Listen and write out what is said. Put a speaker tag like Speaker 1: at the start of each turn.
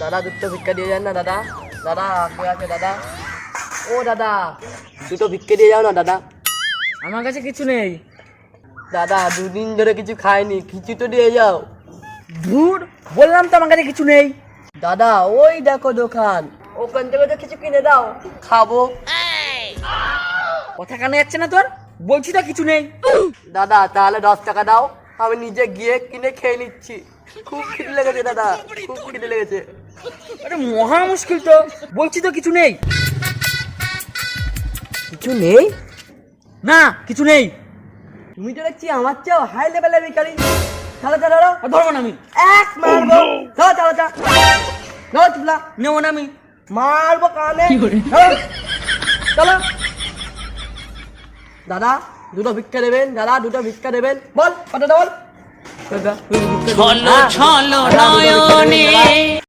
Speaker 1: দাদা দুটো ভিক্ষা দিয়ে যান না দাদা। দাদা কে আছে দাদা? ও দাদা দুটো ভিক্ষা দিয়ে যাও না দাদা।
Speaker 2: আমার কাছে কিছু নেই।
Speaker 1: দাদা দুদিন ধরে কিছু খাইনি, কিছু তো দিয়ে যাও।
Speaker 2: ধুর, বললাম তো আমার কাছে কিছু নেই।
Speaker 1: দাদা ওই দেখো দোকান, ওখান থেকে তো কিছু কিনে দাও, খাবো।
Speaker 2: কথা কানে যাচ্ছে না তোর? বলছি তো কিছু নেই।
Speaker 1: দাদা তাহলে 10 টাকা দাও, আমি নিজে গিয়ে কিনে খেয়ে নিচ্ছি। খুব খিদে লেগেছে দাদা, খুব খিদে লেগেছে।
Speaker 2: আরে মহা মুশকিল তো, বলছি তো কিছু নেই।
Speaker 1: কিছু নেই?
Speaker 2: না কিছু নেই।
Speaker 1: তুমি তো দেখছি আমার চেয়েও হাই লেভেলের ভিখারি। চলো চলো চলো,
Speaker 2: আর ধরবো না আমি,
Speaker 1: এক মারবো। চলো চলো চলো চলো চুপলা,
Speaker 2: নেবো না আমি।
Speaker 1: মারবো কানে। চলো চলো। দাদা দুটো ভিক্ষা দেবেন, দাদা দুটো ভিক্ষা দেবেন। বল কত বল। দাদা, দুটো ভিক্ষা দেবেন।
Speaker 3: ছলো ছলো
Speaker 1: দাদা, দুটো ভিক্ষা দেবেন,
Speaker 3: নয়নে
Speaker 1: দাদা।